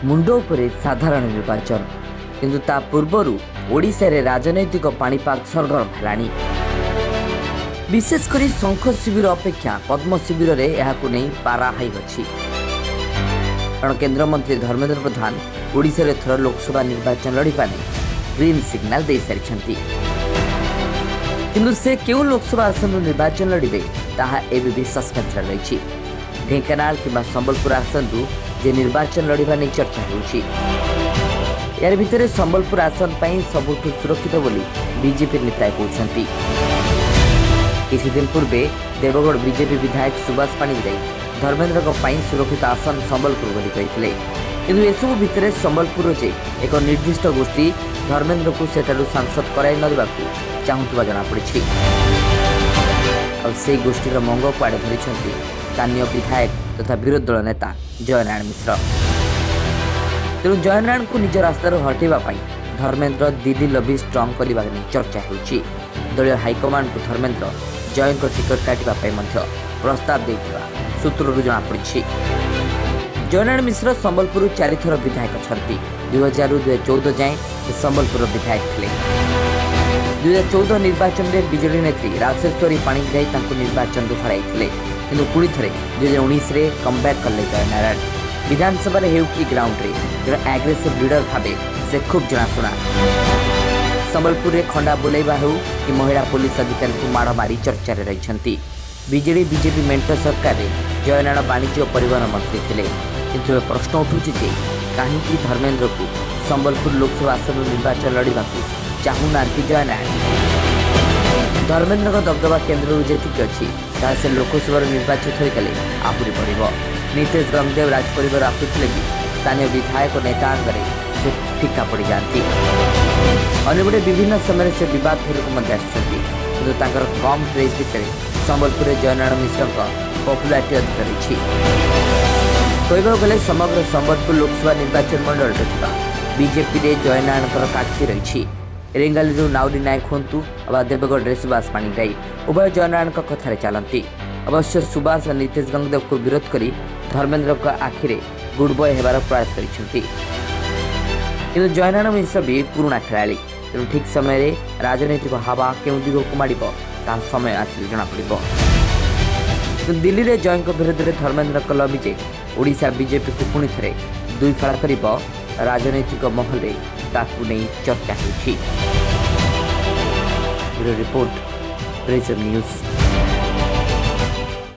मुंड उपरे साधारण निर्वाचन किंतु ता पूर्वर ओडिशा रे राजनैतिक पाणीपाग सरगरम हेलानी। विशेषकर शंख शिविर अपेक्षा पद्म शिविर रे एहाकु नहीं पारा हाई अछि। कारण केन्द्रमंत्री धर्मेंद्र प्रधान ओडिशा रे थर लोकसभा निर्वाचन लड़िबा ग्रीन सिग्नाल दे सारिछंती। किंतु से केउ लोकसभा आसन निर्वाचन लड़िबे ताहा एबे भी सस्पेंस रही। ढेंकानाल किंबा संबलपुर आसन जे निर्वाचन लड़िबा नहीं चर्चा होउछि। यार भितर संबलपुर आसन पई सबुठु सुरक्षित बोली बीजेपी नेता कहउछंती। किछि दिन पूर्वे देवगढ़ बीजेपी विधायक सुभाष पाणिग्राही धर्मेंद्र को पई सुरक्षित आसन संबलपुर बोली कहिथिले। किंतु एसबु भितर संबलपुर जे एक निर्दिष्ट गोष्ठी धर्मेंद्र को सेठारु सांसद कराई न देबाकू चाहुथबा जଣା पड़िछि। और से गोष्ठीर मंग कुआड़े धरिछंती स्थानीय विधायक तथा विरोधी दल नेता जयनारायण मिश्र। तेणु जयनारायण को निज रास्तार हटाइवा धर्मेंद्र दिल्ली लबी स्ट्रंग करने चर्चा होउछि। दलीय हाइकमांड को धर्मेंद्र जय टिकट काटिबा प्रस्ताव देथिबा सूत्रରୁ जଣା पड़िछि। जयनारायण मिश्र संबलपुर 4 थर विधायक अछंती। 2000 ରୁ 2014 जाए संबलपुर विधायक थिले। 2014 निर्वाचन में बीजेडी नेत्री राजेश्वरी पाणिग्राही तांको निर्वाचन हराइथिले। किंतु पुणी थे 2019 रे कमबैक कले जयनारायण। विधानसभा हेउ कि ग्राउंड रे जड़े एग्रेसिव लीडर भावे से खूब जनाशुना। संबलपुर रे खंडा बुलाइबा हेउ कि महिला पुलिस अधिकारी को माड़ मारी चर्चा रही। बीजेडी बीजेपी मेंट सरकार रे जयनारायण वाणिज्य और परिवहन मंत्री थे। किंतु प्रश्न उठुछि जे कहीं धर्मेंद्र को संबलपुर लोकसभा आसन निर्वाचन लड़िबा चाहूना जयनारायण। धर्मेंद्र का दबदबा केन्द्र जेतिक अच्छी से लोकसभा निर्वाचित होगले आहरी बढ़। नीतीश गंगदेव राजपरिवार आसुले भी स्थानीय विधायक नेता से फिका पड़ जाती। अन्यपटे विभिन्न समय से विवाद घर कम क्रेज भितर संबलपुर जयनारायण मिश्र पपुलारिटी अधिक रही। कहवाक गले समग्र संबलपुर लोकसभा निर्वाचन मंडल बीजेपी रे जयनारायण काठी रही। रेंगाली नाउरी नायक हूँ अबा देवगढ़ सुभाष पाणिग्राही उभय जयनारायण कथार चलती। अवश्य सुभाष नीतीश गंगदेव को विरोध कर धर्मेंद्र आखिरे गुड बॉय होबार प्रयास करते। जयनारायण मिश्र भी पुराणा खेलाड़ी। तेणु ठीक समय राजनैतिक हावा केउं दिग को माड़ समय आसिले जना पड़ो। दिल्ली में जय विरोध में धर्मेंद्र लबी ओडिशा बीजेपी को पुणी थे दुई फाड़ा कर राजनैतिक महल में नहीं चर्चा होती। Report prism news.